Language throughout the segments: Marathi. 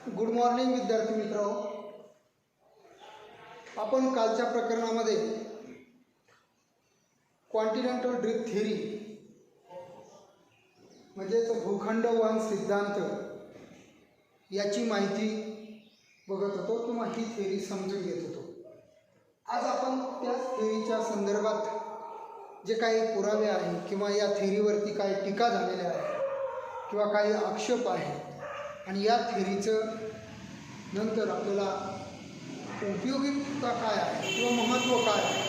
गुड मॉर्निंग विद्यार्थी मित्रांनो, आपण कालच्या प्रकरणामध्ये कॉन्टिनेंटल ड्रिफ्ट थिअरी म्हणजेच भूखंड वहन सिद्धांत याची माहिती बघत होतो किंवा ही थिअरी समजून घेत होतो। आज आपण त्याच थिअरीच्या संदर्भात जे काही पुरावे आहे किंवा या थिअरीवरती काही टीका झालेल्या आहे किंवा काही आक्षेप आहे आणि या थिअरीचं नंतर आपल्याला उपयोगिता काय आहे किंवा महत्त्व काय आहे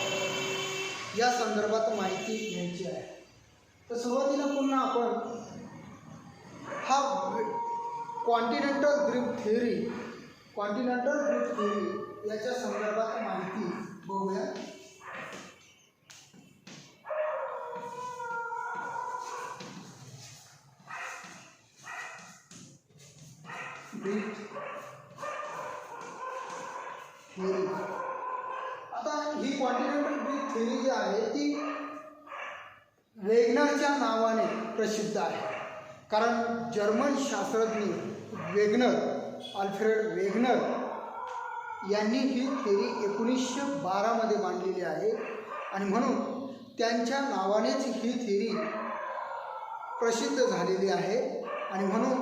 या संदर्भात माहिती घ्यायची आहे। तर सुरुवातीला पुन्हा आपण हा कॉन्टिनेंटल ड्रिफ्ट थिअरी याच्या संदर्भात माहिती बघूया। ड्रिफ्ट थिअरी, आता ही कॉन्टिनेंटल ड्रिफ्ट थिअरी जी आहे ती वेगनरच्या नावाने प्रसिद्ध आहे, कारण जर्मन शास्त्रज्ञ अल्फ्रेड वेगनर यांनी ही थिअरी 1912 मध्ये मांडलेली आहे आणि म्हणून त्यांच्या नावानेच ही थिअरी प्रसिद्ध झालेली आहे आणि म्हणून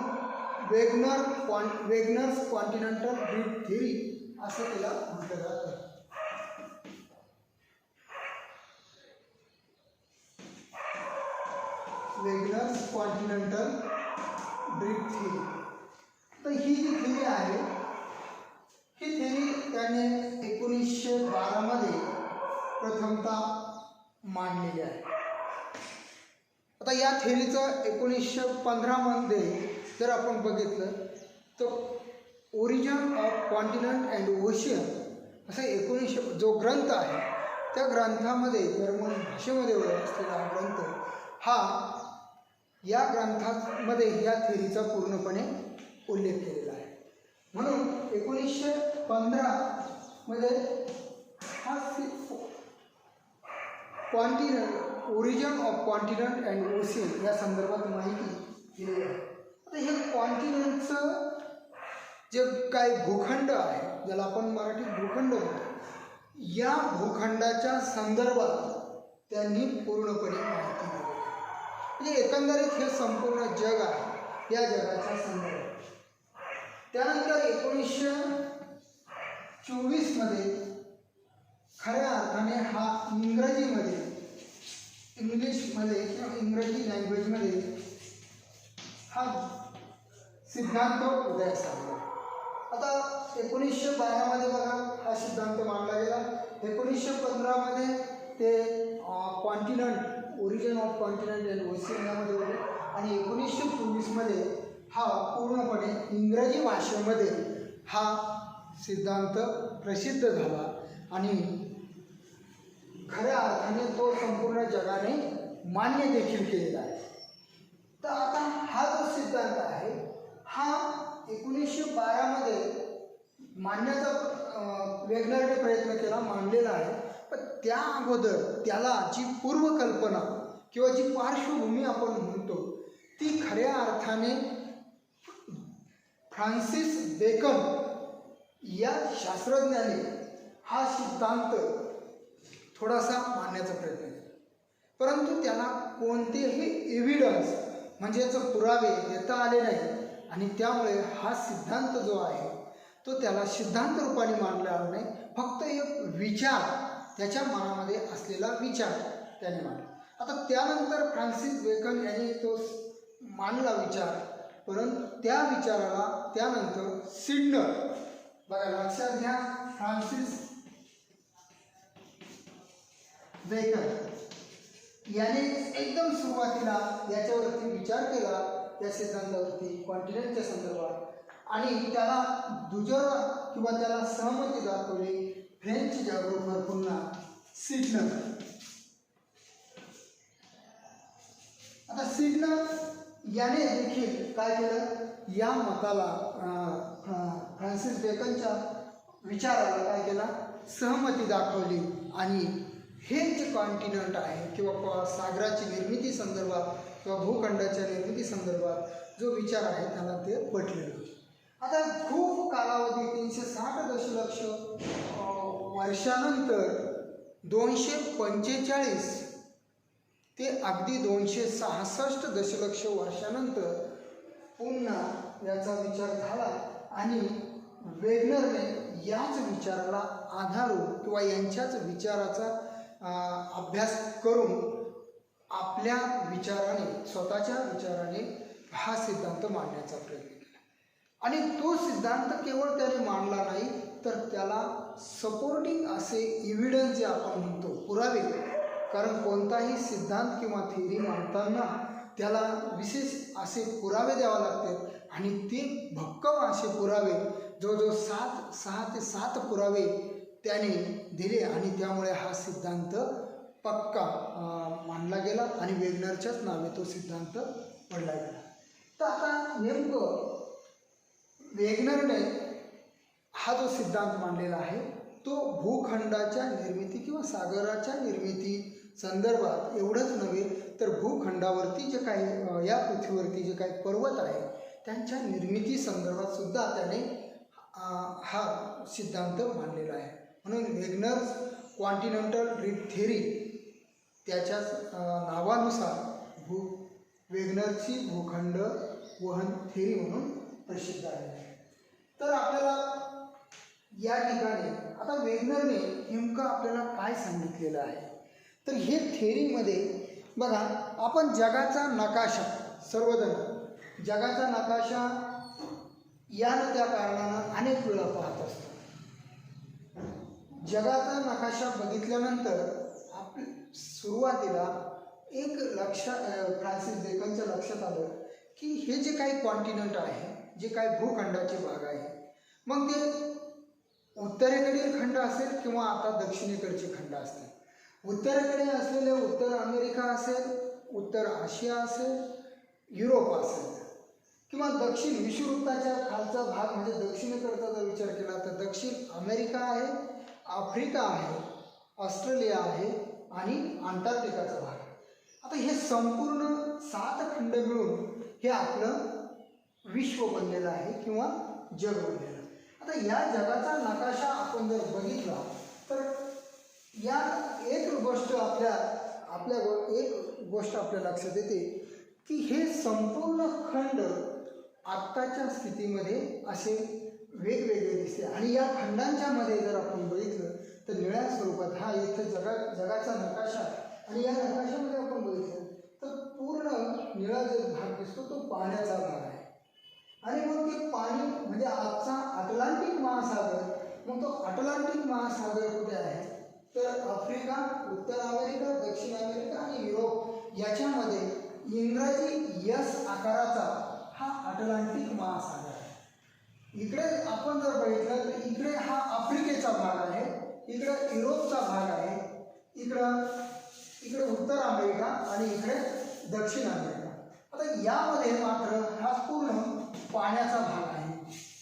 वेगनर्स कॉन्टिनेंटल ड्रिफ्ट थिअरी असं तिला म्हटलं जातं। वेगनर्स कॉन्टिनेंटल ड्रिफ्ट थिअरी, तर ही जी थिअरी आहे ही थिअरी त्याने 1912 मध्ये प्रथमतः मांडलेली आहे। आता या थिअरीचं 1915 मध्ये जर आपण बघितलं तर origin of continent and ocean असं 1900 जो ग्रंथ आहे त्या ग्रंथामध्ये जर्मन भाषेमध्ये असलेला हा ग्रंथ, हा या ग्रंथामध्ये या थिअरीचा पूर्णपणे उल्लेख केलेला आहे। म्हणून 1915 मध्ये हा origin of continent and ocean या संदर्भात माहिती दिली आहे। आता हे कॉन्टिनेंटचं जे काही भूखंड आहे, ज्याला आपण मराठीत भूखंड म्हणतो, या भूखंडाच्या संदर्भात त्यांनी पूर्णपणे माहिती दिली आहे। म्हणजे एकंदरीत हे संपूर्ण जग आहे, या जगाच्या संदर्भात। त्यानंतर 1924 मध्ये खऱ्या अर्थाने हा इंग्लिशमध्ये किंवा इंग्रजी लँग्वेजमध्ये हा सिद्धांत उदयास आला। आता 1912 मध्ये बघा हा सिद्धांत मांडला गेला, 1915 मध्ये ते origin of continent and ocean यामध्ये होते आणि 1924 मध्ये हा पूर्णपणे इंग्रजी भाषेमध्ये हा सिद्धांत प्रसिद्ध झाला आणि खऱ्या अर्थाने तो संपूर्ण जगाने मान्य देखील केलेला आहे। तर आता हा जो सिद्धांत आहे हा 1912 मध्ये मांडण्याचा वेगनरने प्रयत्न केला, मांडलेला आहे। पण त्या अगोदर त्याला जी पूर्वकल्पना किंवा जी पार्श्वभूमी आपण म्हणतो ती खऱ्या अर्थाने फ्रान्सिस बेकन या शास्त्रज्ञाने हा सिद्धांत थोडासा मांडण्याचा प्रयत्न केला, परंतु त्याला कोणतेही एव्हिडन्स म्हणजेच पुरावे देता आले नाही आणि त्यामुळे हा सिद्धांत जो आहे तो त्याला सिद्धांत रूपाने मांडला आला नाही, फक्त एक विचार, त्याच्या मनामध्ये असलेला विचार त्याने मांडला। आता त्यानंतर फ्रान्सिस बेकन यांनी तो मांडला विचार, परंतु त्या विचाराला त्यानंतर सिडनर, बघा लक्षात घ्या, फ्रान्सिस बेकन याने एकदम सुरुवातीला याच्यावरती विचार केला, या सिद्धांतावरती कॉन्टिनेंटच्या संदर्भात, आणि त्याला दुजोरा किंवा त्याला सहमती दाखवली फ्रेंच जागरूक पुन्हा सिडनर। आता सिडनर याने देखील काय केलं, या मताला फ्रान्सिस बेकनच्या विचाराला काय केला, सहमती दाखवली आणि हे जे कॉन्टिनेंट आहे किंवा सागराची निर्मिती संदर्भात किंवा भूखंडाच्या निर्मिती संदर्भात जो विचार आहे त्याला ते पटलेलं। आता खूप कालावधी 360 दशलक्ष वर्षानंतर 245 ते अगदी 266 दशलक्ष वर्षानंतर पुन्हा याचा विचार झाला आणि वेगनरने याच विचाराला आधारून किंवा यांच्याच विचाराचा अभ्यास करून आपल्या विचाराने, स्वतःच्या विचाराने हा सिद्धांत मांडण्याचा प्रयत्न केला. आणि तो सिद्धांत केवळ त्याने मांडला नाही, तर त्याला सपोर्टिंग असे एव्हिडन्स जे आपण म्हणतो, पुरावे, कारण कोणताही सिद्धांत किंवा थिअरी मांडताना त्याला विशेष असे पुरावे द्यावे लागतात आणि ते भक्कम असे पुरावे जवळजवळ 6 ते 7 पुरावे त्याने दिले आणि त्यामुळे हा सिद्धांत पक्का मानला गेला आणि वेगनरच्याच नावे तो सिद्धांत पडला गेला. तर आता नेमकं वेगनरने हा जो सिद्धांत मांडलेला आहे तो भूखंडाच्या निर्मिती किंवा सागराच्या निर्मिती संदर्भात एवढंच नव्हे तर भूखंडावरती जे काही या पृथ्वीवरती जे काही पर्वत आहे त्यांच्या निर्मिती संदर्भात सुद्धा त्याने हा सिद्धांत मांडलेला आहे. म्हणून वेगनर्स कॉन्टिनेंटल ड्रीफ्ट थेअरी त्याच्याच नावानुसार वेगनरची भूखंड वहन थेअरी म्हणून प्रसिद्ध आहे. तर आपल्याला या ठिकाणी आता वेगनरने नेमकं आपल्याला काय सांगितलेलं आहे, तर हे थेअरीमध्ये बघा, आपण जगाचा नकाशा, सर्वजण जगाचा नकाशा या न त्या कारणानं अनेक वेळा पाहत असतो. जगाचा नकाशा बघितल्यानंतर सुरुवातीला एक फ्रान्सिस बेकनच्या लक्षात आलं की हे जे काही कॉन्टिनेंट आहे, जे काही भूखंडाचे भाग आहे, मग ते उत्तरेकडील खंड असेल किंवा आता दक्षिणेकडचे खंड असतील. उत्तरेकडे असलेले उत्तर अमेरिका असेल, उत्तर आशिया असेल, युरोप असेल, किंवा दक्षिण विषुववृत्ताच्या खालचा भाग म्हणजे दक्षिणेकडचा जर विचार केला तर दक्षिण अमेरिका आहे, आफ्रिका आहे, ऑस्ट्रेलिया आहे आणि अंटार्क्टिकाचा भाग. आता हे संपूर्ण 7 खंड मिळून हे आपलं विश्व बनलेलं आहे किंवा जग बनलेलं. आता या जगाचा नकाशा आपण जर बघितला तर या एक गोष्ट आपल्या लक्षात येते की हे संपूर्ण खंड आत्ताच्या स्थितीमध्ये असे वेगवेगळे दिसते आणि या खंडांच्या मध्ये जर आपण बघितलं तर निळ्या स्वरूपात हा इथं जगाचा नकाशा आणि या नकाशामध्ये आपण बघितलं तर पूर्ण निळा जो भाग दिसतो तो पाण्याचा भाग आहे. आणि मग ते पाणी म्हणजे आजचा अटलांटिक महासागर, मग तो अटलांटिक महासागर कुठे आहे तर आफ्रिका, उत्तर अमेरिका, दक्षिण अमेरिका आणि युरोप याच्यामध्ये इंग्रजी यस आकाराचा हा अटलांटिक महासागर आहे. इकडे आपण जर बघितलं तर इकडे हा आफ्रिकेचा भाग आहे, इकडे युरोपचा भाग आहे, इकडे उत्तर अमेरिका आणि इकडे दक्षिण अमेरिका. आता यामध्ये मात्र हा पूर्ण पाण्याचा भाग आहे.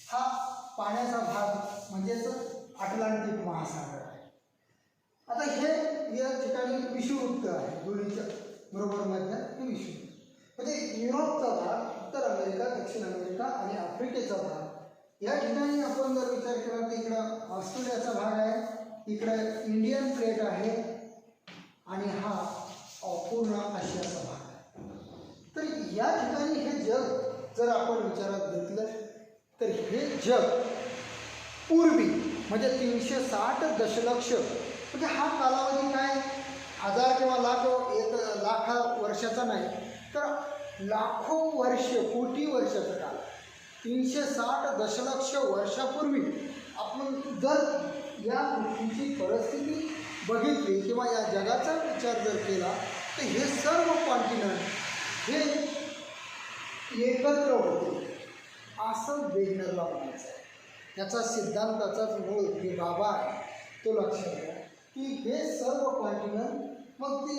हा पाण्याचा भाग म्हणजेच अटलांटिक महासागर आहे. आता हे या ठिकाणी विषुववृत्त आहे, दोन्हीच्या बरोबर मधल्या हे विषुववृत्त. म्हणजे युरोपचा भाग, उत्तर अमेरिका, दक्षिण अमेरिका आणि आफ्रिकेचा भाग. या ठिकाणी आपण जर विचार केला तर इकडं ऑस्ट्रेलियाचा भाग आहे, इकडे इंडियन प्लेट आहे आणि हा पूर्ण आशियाचा भाग आहे. तर या ठिकाणी हे जग जर आपण विचारात घेतलं तर हे जग पूर्वी म्हणजे 360 दशलक्ष म्हणजे हा कालावधी काय 1000 किंवा लाख वर्षाचा नाही तर लाखो वर्ष, कोटी वर्षाचा काळ. 360 दशलक्ष वर्षापूर्वी आपण जर या पृथ्वीची परिस्थिती बघितली किंवा या जगाचा विचार जर केला तर हे सर्व कॉन्टिनेंट हे एकत्र होते असं वेगनरला म्हणायचं आहे. याचा सिद्धांताचाच मूळ जे बाबा आहे तो लक्षात घ्या की हे सर्व कॉन्टिनेंट मग ते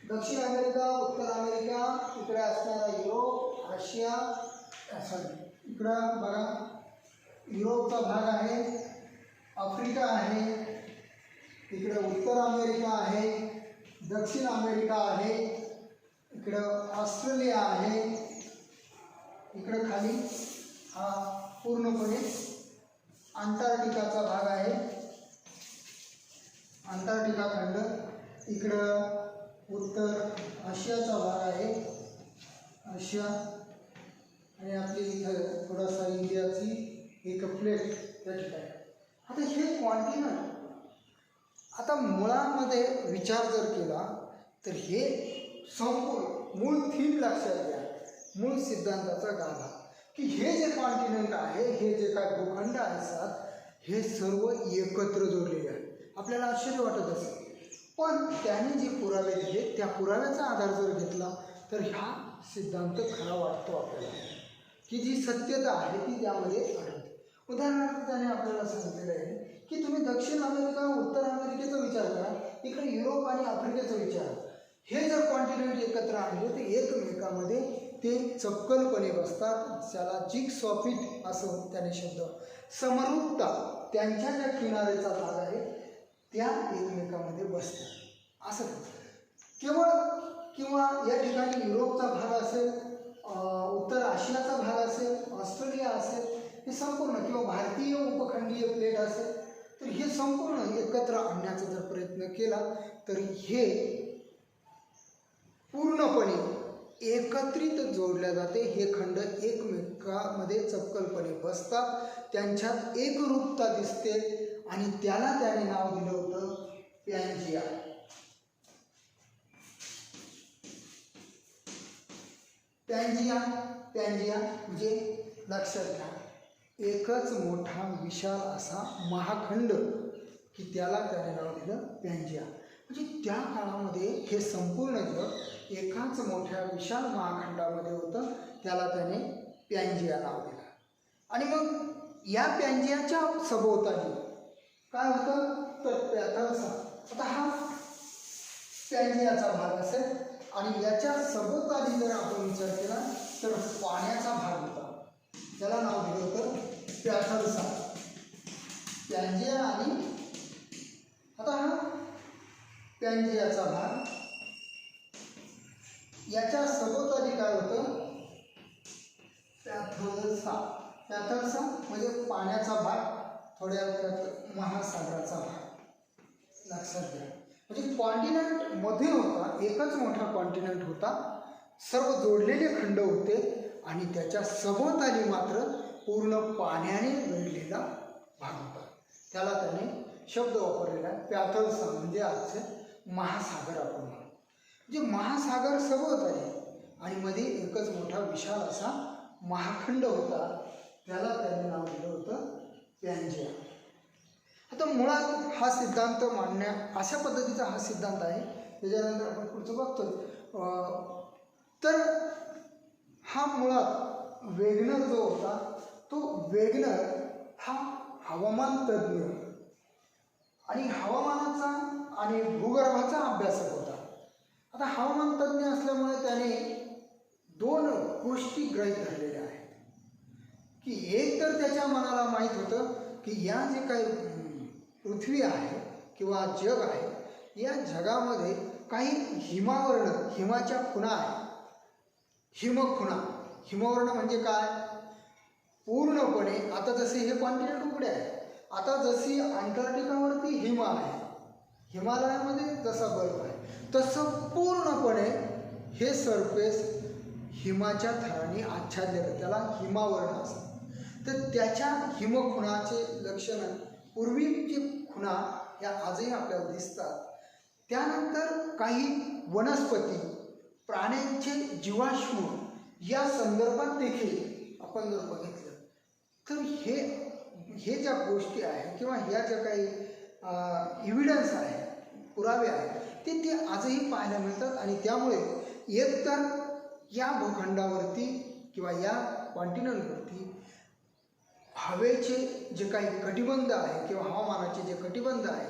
दक्षिण अमेरिका, उत्तर अमेरिका, इकडे असणारा युरोप, आशिया, इकडं बघा युरोपचा भाग आहे, आफ्रिका आहे, इकडे उत्तर अमेरिका आहे, दक्षिण अमेरिका आहे, इकडं ऑस्ट्रेलिया आहे, इकडं खाली हा पूर्णपणे अंटार्क्टिकाचा भाग आहे. अंटार्क्टिका खंड. इकडं उत्तर आशियाचा भाग आहे, आशिया. आणि आपली इथं थोडासा इंडियाची एक प्लेट त्या ठिकाणी. आता हे कॉन्टिनंट, आता मुळामध्ये विचार जर केला तर हे संपूर्ण मूळ थीम लक्षात घ्या, मूळ सिद्धांताचा गाभा, की हे जे कॉन्टिनेंट आहे, हे जे काय भूखंड असतात, हे सर्व एकत्र जोडलेले आहे. आपल्याला आश्चर्य वाटत असेल, पण त्याने जे पुरावे दिले त्या पुराव्याचा आधार जर घेतला तर हा सिद्धांत खरा वाटतो आपल्याला, की जी सत्यता आहे ती त्यामध्ये आढळते. उदाहरणार्थ त्याने आपल्याला सांगितलेलं आहे की तुम्ही दक्षिण अमेरिका, उत्तर अमेरिकेचा विचार करा, इकडे युरोप आणि आफ्रिकेचा विचार. हे जर कॉन्टिनेंट एकत्र आणले तर एकमेकामध्ये ते चपकलपणे बसतात. त्याला जिगसॉफिट असं त्याने शब्द. समरूपता, त्यांच्या ज्या किनाऱ्याचा भाग आहे त्या एकमेकामध्ये बसतात असं. केवळ किंवा या ठिकाणी युरोपचा भाग असेल, उत्तर आशियाचा भाग असेल, ऑस्ट्रेलिया असेल, हे संपूर्ण किंवा भारतीय उपखंडीय प्लेट असेल, तर हे संपूर्ण एकत्र आणण्याचा जर प्रयत्न केला तर हे पूर्णपणे एकत्रित जोडल्या जाते. हे खंड एकमेकामध्ये चपकलपणे बसतात, त्यांच्यात एकरूपता दिसते आणि त्याला त्याने नाव दिलं होतं पॅन्जिया. पॅन्जिया, पॅन्जिया म्हणजे लक्षात घ्या, एकच मोठा विशाल असा महाखंड, की त्याला त्याने नाव दिलं पॅन्जिया. म्हणजे त्या काळामध्ये हे संपूर्ण जग एकाच मोठ्या विशाल महाखंडामध्ये होतं, त्याला त्याने पॅन्जिया नाव दिलं. आणि मग या पॅन्जियाच्या सभोवताली काय होतं तर पॅथलसा. आता हा पॅन्जियाचा भाग असेल आणि याच्या सभोवताली जर आपण विचार केला तर पाण्याचा भाग होता, त्याला नाव दिलं होतं पॅथलसा, पॅन्जिया. आणि आता हा पॅन्जियाचा भाग, याच्या सभोवताली काय होतं पॅथलसा. पॅथलसा म्हणजे पाण्याचा भाग, थोड्या महासागराचा भाग लक्षात घ्या. म्हणजे कॉन्टिनेंट मध्ये होता, एकच मोठा कॉन्टिनेंट होता, सर्व जोडलेले खंड होते आणि त्याच्या सभोवताली मात्र पूर्ण पाण्याने वेढलेला भाग होता. त्याला त्याने शब्द वापरलेला आहे पॅथलसा, म्हणजे आजचे महासागर आपण म्हणू. म्हणजे महासागर सभोवताली आणि मध्ये एकच मोठा विशाल असा महाखंड होता, त्याला त्याने नाव दिलं होतं पॅन्जिया. आता मुळात हा सिद्धांत मांडण्या अशा पद्धतीचा हा सिद्धांत आहे. त्याच्यानंतर आपण पुढचं बघतो. तर हा मुळात वेगनर जो होता, तो वेगनर हा हवामान तज्ज्ञ आणि हवामानाचा आणि भूगर्भाचा अभ्यासक होता. आता हवामान तज्ज्ञ असल्यामुळे त्याने दोन गोष्टी गृहीत धरलेल्या आहेत, की एक तर त्याच्या मनाला माहीत होतं की या जे काही पृथ्वी आहे किंवा जग आहे, या जगामध्ये काही हिमावर्ण, हिमाच्या खुणा आहे, हिमखुणा. हिमवर्ण म्हणजे काय, पूर्णपणे आता जसे हे कॉन्टिनेंट उघडे आहे, आता जशी अंटार्क्टिकावरती हिम आहे, हिमालयामध्ये जसा बर्फ आहे, तसं पूर्णपणे हे सरफेस हिमाच्या थराने आच्छादलेलं, त्याला हिमावरण असतं. तर त्याच्या हिमखुणाचे लक्षण, पूर्वीचे खुणा या आजही आपल्याला दिसतात. त्यानंतर काही वनस्पती, प्राण्यांचे जीवाश्म या संदर्भात देखील आपण जर बघितलं तर हे ज्या गोष्टी आहेत किंवा ह्या ज्या काही इव्हिडन्स आहे, पुरावे आहेत, ते आजही पाहायला मिळतात. आणि त्यामुळे एकतर या भूखंडावरती किंवा या कॉन्टिनेंटवरती हवेचे जे काही कटिबंध आहे किंवा हवामानाचे जे कटिबंध आहे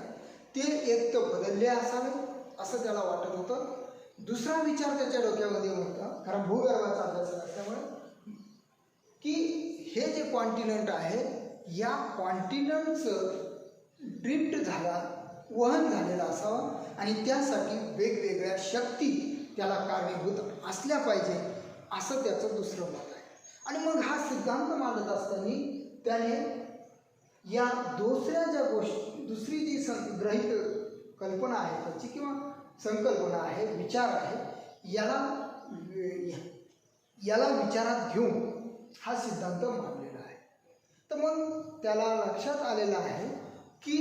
ते एक तर बदलले असावे असं त्याला वाटत होतं. दुसरा विचार त्याच्या डोक्यामध्ये होता, कारण भूगर्भाचा अभ्यास असल्यामुळे, की हे जे कॉन्टिनेंट आहे या कॉन्टिनेंटचं ड्रिफ्ट झाला, वहन झालेलं असावं आणि त्यासाठी वेगवेगळ्या शक्ती त्याला कारणीभूत असल्या पाहिजे असं त्याचं दुसरं मत आहे. आणि मग हा सिद्धांत मांडत असताना त्याने या दुसरी जी ग्रहित कल्पना आहे त्याची किंवा संकल्पना आहे, विचार आहे, याला विचारात घेऊन हा सिद्धांत मांडलेला आहे. तर मग त्याला लक्षात आलेलं आहे की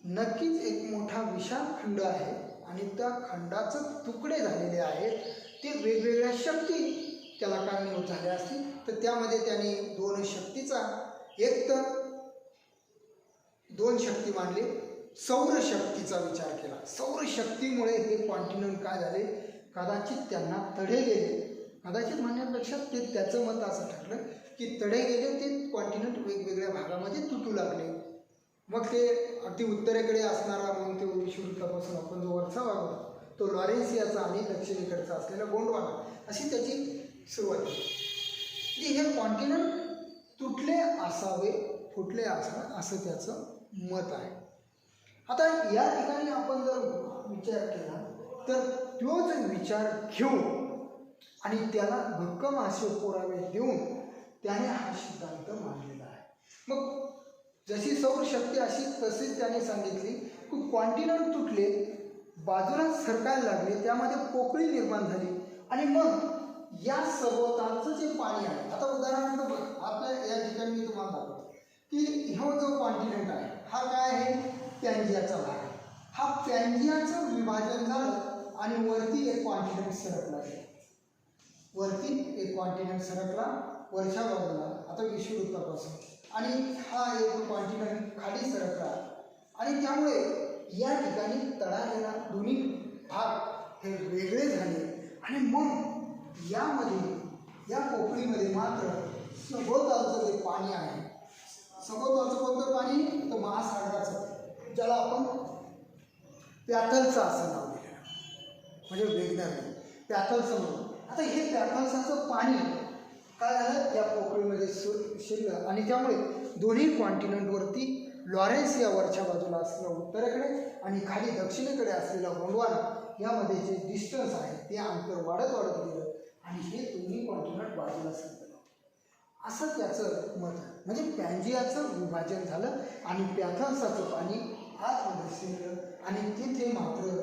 नक्कीच एक मोठा विशाल खंड आहे आणि त्या खंडाचं तुकडे झालेले आहेत, ते वेगवेगळ्या शक्ती त्याला कारणीभूत झाल्या असतील. तर त्यामध्ये त्याने दोन शक्ती मांडले. सौर शक्तीचा विचार केला. सौर शक्तीमुळे हे कॉन्टिनेंट काय झाले, कदाचित त्यांना तडे गेले. कदाचित म्हणण्यापेक्षा ते त्याचं मत असं ठरलं की तडे गेले, ते कॉन्टिनेंट वेगवेगळ्या भागामध्ये तुटू लागले. मग ते अगदी उत्तरेकडे असणारा मग ते विषुववृत्तापासून आपण जो वरचा भाग होता तो लॉरेन्सियाचा आणि दक्षिणेकडचा असलेला गोंडवाना, अशी त्याची सुरुवात झाली. की हे कॉन्टिनेंट तुटले असावे, फुटले असावे असं त्याचं मत आहे. आता या ठिकाणी आपण जर विचार केला तर तोच विचार घेऊन आणि त्याला भक्कम असे पुरावे देऊन त्याने हा सिद्धांत मांडलेला आहे. मग जशी सौर शक्ती अशी तशीच त्याने सांगितली की कॉन्टिनेंट तुटले, बाजूला सरकायला लागले, त्यामध्ये पोकळी निर्माण झाली आणि मग या सभोवतालचं जे पाणी आहे, आता उदाहरणार्थ आपल्या या ठिकाणी मी तुम्हाला दाखवतो की हा जो कॉन्टिनेंट आहे हा काय आहे, पॅन्जियाचा भाग आहे. हा पॅन्जियाचं विभाजन झालं आणि वरती एक कॉन्टिनेंट सरकला गेला. वरती एक कॉन्टिनेंट सरकला वरच्या बाजूला, आता विषुववृत्तापासून, आणि हा एक कॉन्टिनेंट खाली सरकला आणि त्यामुळे या ठिकाणी तळालेला दोन्ही भाग हे वेगळे झाले. आणि मग या पोकळीमध्ये मात्र सभोवतालचं जे पाणी आहे, सभोवतालचं कोणतं पाणी, तर महासागराचं, ज्याला आपण पॅथलचं असं नाव दिलं, म्हणजे वैज्ञानिक पॅथलचं म्हणून. आता हे पॅथलसाचं पाणी काय झालं, त्या पोकळीमध्ये शिरलं आणि त्यामुळे दोन्ही कॉन्टिनेंटवरती लॉरेन्सियावरच्या बाजूला असलेला उत्तरेकडे आणि खाली दक्षिणेकडे असलेला गोंडवाना यामध्ये जे डिस्टन्स आहे ते अंतर वाढत गेलं आणि हे दोन्ही कॉन्टिनेंट बाजूला सरकलं, असं त्याचं मत आहे. म्हणजे पॅन्जियाचं विभाजन झालं आणि पॅथलसाचं पाणी आतमध्ये शिरलं आणि तिथे मात्र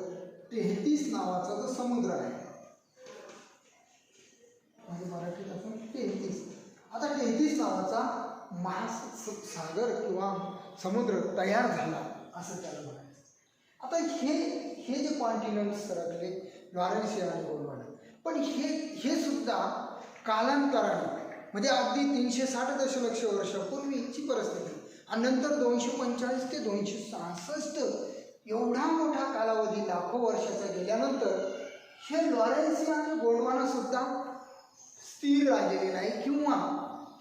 33 नावाचा जो समुद्र आहे, म्हणजे मराठीत आपण 33, आता 33 नावाचा महासागर किंवा समुद्र तयार झाला असं त्याला म्हणायचं. आता हे जे कॉन्टिनेंट सरकले लॉरेन्सिया आणि गोंडवाना, पण हे सुद्धा कालांतराने, म्हणजे अगदी 360 दशलक्ष वर्षापूर्वीची परिस्थिती आणि नंतर 245 ते 266 एवढा मोठा कालावधी लाखो वर्षाचा गेल्यानंतर हे लॉरेन्सिया आणि गोंडवाना सुद्धा स्थिर राहिलेले नाही किंवा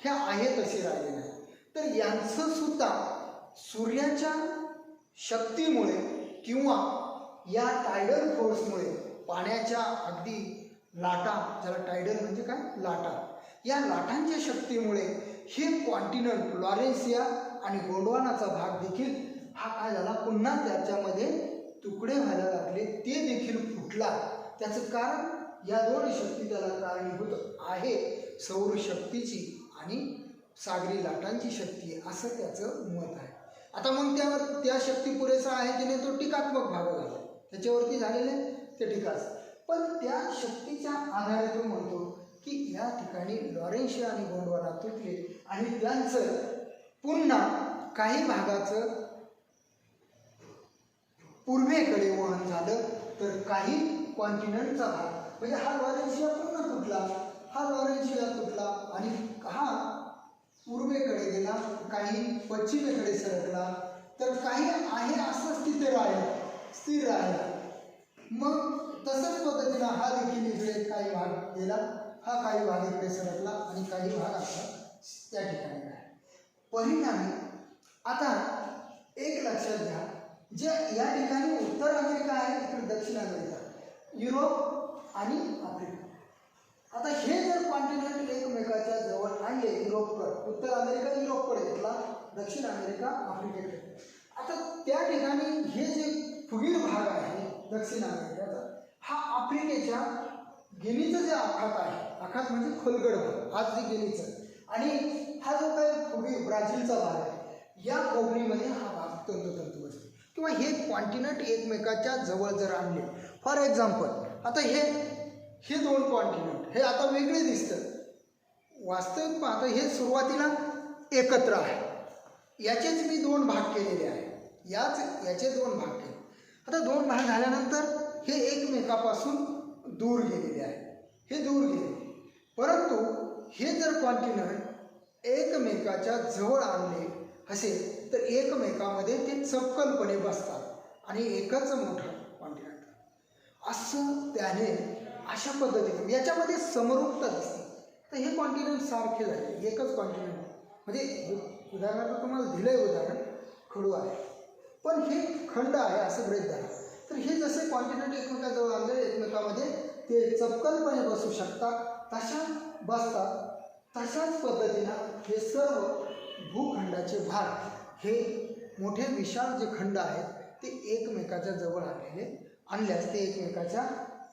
हे आहे तसे राहिले नाही. तर यांचं सुद्धा सूर्याच्या शक्तीमुळे किंवा या टायडल फोर्समुळे, पाण्याच्या अगदी लाटा, ज्याला टायडल म्हणजे काय, लाटा, या लाटांच्या शक्तीमुळे हे कॉन्टिनेंट लॉरेन्सिया आणि गोंडवानाचा भाग देखील हा काय झाला, पुन्हा त्याच्यामध्ये तुकडे व्हायला लागले, ते देखील फुटला. त्याचं कारण या दोन शक्ती त्याला कारणीभूत आहे, सौर शक्तीची आणि सागरी लाटांची शक्ती, असं त्याचं मत आहे. आता मग त्या शक्ती पुरेसा आहे की तो टीकात्मक भाग झाला, त्याच्यावरती झालेले ते टीकाच. पण त्या शक्तीच्या आधारे तो म्हणतो की या ठिकाणी लॉरेन्सिया आणि गोंडवाना तुटले आणि त्यांचं पुन्हा काही भागाचं पूर्वेकडे वहन झालं, तर काही कॉन्टिनेंटचा भाग, म्हणजे हा लॉरेन्सिया पूर्ण तुटला, हा लॉरेन्सिया तुटला आणि हा पूर्वेकडे गेला, काही पश्चिमेकडे सरकला, तर काही आहे असं स्थिर राहिला. मग तसंच पद्धतीनं हा देखील इकडे काही भाग गेला, हा काही भाग इकडे सरकला आणि काही भाग असा त्या ठिकाणी आहे. परिणामी आता एक लक्षात घ्या, जे या ठिकाणी उत्तर अमेरिका आहे, इकडे दक्षिण अमेरिका, युरोप आणि आफ्रिका. आता हे जर कॉन्टिनेंट एकमेकाच्या जवळ आणले, युरोपकडे, उत्तर अमेरिका युरोपकडे घेतला, दक्षिण अमेरिका आफ्रिकेकडे. आता त्या ठिकाणी हे जे फुगीर भाग आहे दक्षिण अमेरिकेचा, हा आफ्रिकेच्या गिनीचं जे आखात आहे, आखात म्हणजे खोलगड भाग, आज जे गिनीचं, आणि हा जो काही फुगी ब्राझीलचा भाग आहे या फोडणीमध्ये हा भाग तंतोतंत बसतो किंवा हे कॉन्टिनेंट एकमेकाच्या जवळ जर आणले. फॉर एक्झाम्पल आता हे दोन कॉन्टिनेंट हे आता वेगळे दिसतात. वास्तविक पाहता हे सुरुवातीला एकत्र आहे. याचेच मी दोन भाग केलेले आहे. याचे दोन भाग केले. आता दोन भाग झाल्यानंतर हे एकमेकापासून दूर गेलेले आहे. हे दूर गेले. परंतु हे जर कॉन्टिनेंट एकमेकाच्या जवळ आणले असेल तर एकमेकामध्ये ते चपकलपणे बसतात आणि एकच मोठं कॉन्टिनेंट असं त्याने अशा पद्धतीने याच्यामध्ये समरूपता दिसते. तर हे कॉन्टिनेंट सारखे झाले. एकच कॉन्टिनेंट म्हणजे उदाहरणार्थ तुम्हाला दिलंय उदाहरण खडू आहे पण हे खंड आहे असं गृहीत धरा. तर हे जसे कॉन्टिनेंट एकमेकाजवळ आणले एकमेकामध्ये ते चपकलपणे बसू शकतात तशा बसतात. तशाच पद्धतीनं हे सर्व भूखंडाचे भाग हे मोठे विशाल जे खंड आहेत ते एकमेकाच्या जवळ आणल्यास ते एकमेकाच्या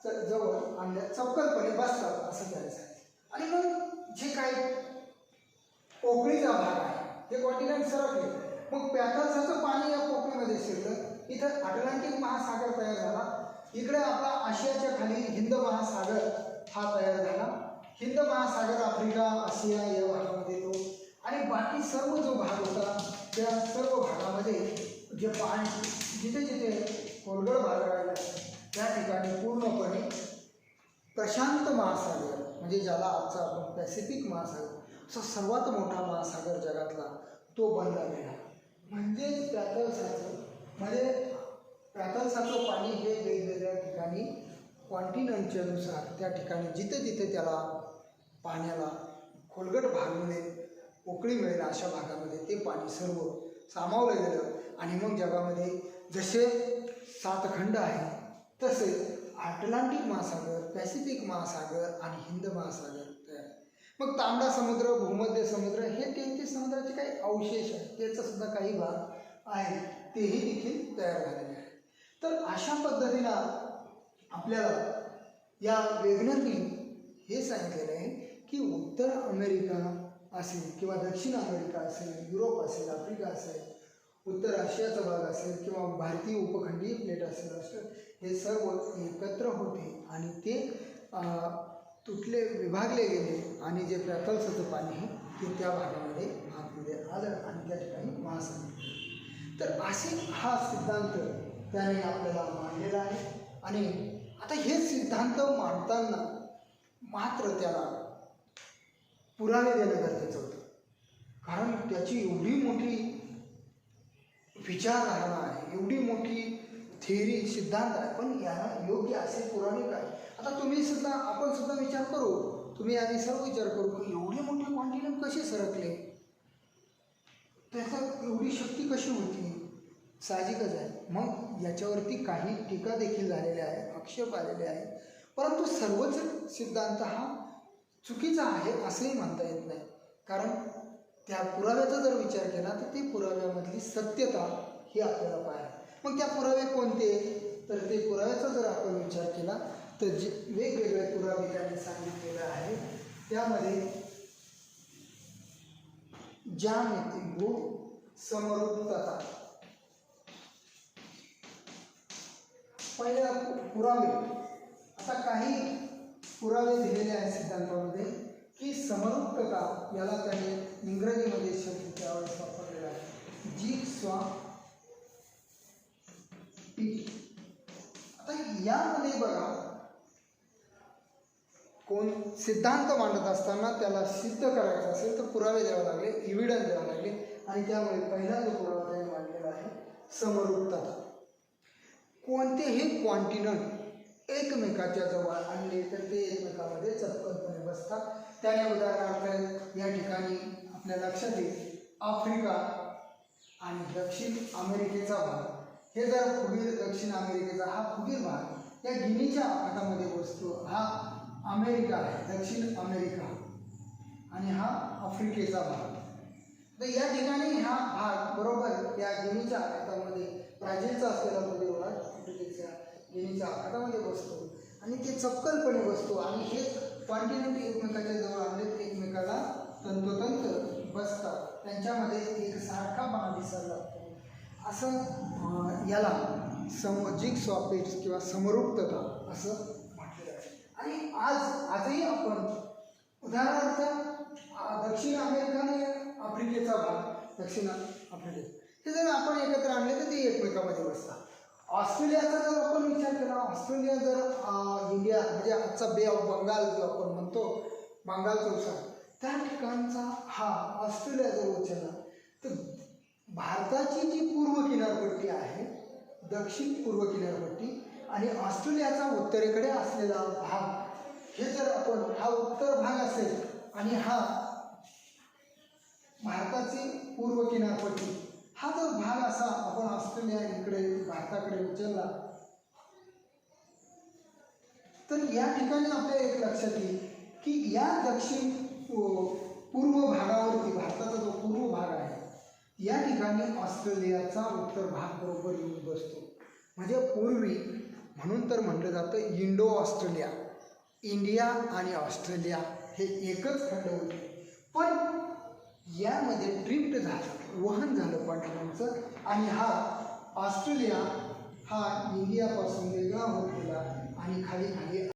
जवळ आणल्यास चपकलपणे बसतात असं त्याला सांगितलं. आणि मग जे काही पोकळीचा भाग आहे हे कॉन्टिनेंट सरकले. मग पॅथॉल्सचं पाणी या पोकळीमध्ये शिरलं. इथं अटलांटिक महासागर तयार झाला. इकडे आपला आशियाच्या खाली हिंद महासागर हा तयार झाला. हिंद महासागर आफ्रिका आशिया या भागामध्ये येतो आणि बाकी सर्व जो भाग होता त्या सर्व भागामध्ये जे पाणी जिथे जिथे खोलगड भाग राहिला त्या ठिकाणी पूर्णपणे प्रशांत महासागर म्हणजे ज्याला आजचा आपण पॅसिफिक महासागर असा सर्वात मोठा महासागर जगातला तो बनला गेला. म्हणजेच पॅथॉल्सचं पाणी हे वेगवेगळ्या ठिकाणी कॉन्टिनेंटच्या नुसार त्या ठिकाणी जिथे जिथे त्याला पाण्याला खोलगट भाग मिळेल पोकळी मिळेल अशा भागामध्ये ते पाणी सर्व सामावलं गेलं. आणि मग जगामध्ये जसे 7 खंड आहे तसे अटलांटिक महासागर पॅसिफिक महासागर आणि हिंद महासागर तयार. मग तांबडा समुद्र भूमध्य समुद्र हे 33 समुद्राचे काही अवशेष आहेत त्याचा सुद्धा काही भाग आहे तेही देखील तयार झालेले आहे. तर अशा पद्धतीनं आपल्याला या वेगण्यातून हे सांगितलेलं आहे की उत्तर अमेरिका असेल किंवा दक्षिण अमेरिका असेल युरोप असेल आफ्रिका असेल उत्तर आशियाचा भाग असेल किंवा भारतीय उपखंडीय प्लेट असेल हे सर्व एकत्र होते आणि ते विभागले गेले आणि जे पॅथॉल्सचं पाणी आहे ते त्या भागामध्ये आतमध्ये आलं आणि त्या ठिकाणी महासागर. तर असे हा सिद्धांत त्याने आपल्याला मांडलेला आहे. आणि आता हे सिद्धांत मांडताना मात्र त्याला पुरावे देणं गरजेचं होतं. कारण त्याची एवढी मोठी विचारधारणा आहे एवढी मोठी थिअरी सिद्धांत आहे पण याला योग्य असे पुरावे काय. आता आपण सुद्धा विचार करू तुम्ही आधी सर्व विचार करू की एवढे मोठे कॉन्टिनेंट कसे सरकले त्याचा एवढी शक्ती कशी होती साहजिकच आहे. मग याच्यावरती काही टीका देखील झालेल्या आहे आक्षेप आलेले आहे. परंतु सर्वच सिद्धांत हा चुकीचा आहे असंही म्हणता येत नाही. कारण त्या पुराव्याचा जर विचार केला तर ते पुराव्यामधली सत्यता ही आपल्याला पाहायला. मग त्या पुरावे कोणते तर ते पुराव्याचा जर आपण विचार केला तर जे वेगवेगळे पुरावे त्यांनी सांगितलेले आहे त्यामध्ये ज्यामिती व समरूपता. पहिला पुरावे. आता काही पुरावे दिलेले आहेत सिद्धांतामध्ये की समरूपता याला त्यांनी इंग्रजीमध्ये शब्द त्यावेळेस वापरलेला आहे जिगसॉ पीट. आता यामध्ये बघा कोण सिद्धांत मांडत असताना त्याला सिद्ध करायचं असेल तर पुरावे द्यावे लागले एव्हिडन्स द्यावे लागले आणि त्यामुळे पहिला जो पुरावा त्यांनी मांडलेला आहे समरूपता. कोणतेही कॉन्टिनेंट एकमेकाच्या जवळ आणले तर ते एकमेकामध्ये चपकलपणे बसतात. त्याने उदाहरणार्थ या ठिकाणी आपल्या लक्षात येईल आफ्रिका आणि दक्षिण अमेरिकेचा भाग हे जर फुगीर दक्षिण अमेरिकेचा हा फुगीर भाग या गिनीच्या आखातामध्ये बसतो. हा अमेरिका आहे दक्षिण अमेरिका आणि हा आफ्रिकेचा भाग. तर या ठिकाणी हा भाग बरोबर या गिनीच्या आखातामध्ये ब्राझीलचा असलेला फुगीर भाग आफ्रिकेच्या गिनीच्या आखातामध्ये बसतो आणि ते चपकलपणे बसतो आणि हे कॉन्टिनेंट एकमेकाच्या जवळ आणले एकमेकाला तंतोतंत मोठेपणा दिसायला लागतो. असं याला जिग्सॉ पीट्स किंवा समरूपता असं म्हटलं जातं. आणि आजही आपण उदाहरणार्थ दक्षिण अमेरिका आणि आफ्रिकेचा भाग, दक्षिण आफ्रिकेत हे जर आपण एकत्र आणले तर ते एकमेकांमध्ये बसतात. ऑस्ट्रेलियाचा जर आपण विचार केला, ऑस्ट्रेलिया जर इंडिया म्हणजे आजचा बे ऑफ बंगाल जो आपण म्हणतो, बंगाल चौसा, त्या ठिकाणचा हा ऑस्ट्रेलिया जर उचलला तर भारताची जी पूर्व किनारपट्टी आहे, दक्षिण पूर्व किनारपट्टी, आणि ऑस्ट्रेलियाचा उत्तरेकडे असलेला भाग, हे जर आपण हा उत्तर भाग असेल आणि हा भारताची पूर्व किनारपट्टी, हा जर भाग असा आपण ऑस्ट्रेलिया इकडे भारताकडे उचलला तर या ठिकाणी आपल्या एक लक्षात येईल की या दक्षिण पूर्व भागावरती भारताचा जो पूर्व भाग आहे या ठिकाणी ऑस्ट्रेलियाचा उत्तर भाग बरोबर येऊन बसतो. म्हणजे पूर्वी म्हणून तर म्हटलं जातं इंडो ऑस्ट्रेलिया, इंडिया आणि ऑस्ट्रेलिया हे एकच खंड होते. पण यामध्ये ड्रिफ्ट झालं, वहन झालं कॉन्टिनेंटचं, आणि हा ऑस्ट्रेलिया हा इंडियापासून वेगळा होत गेला आणि खाली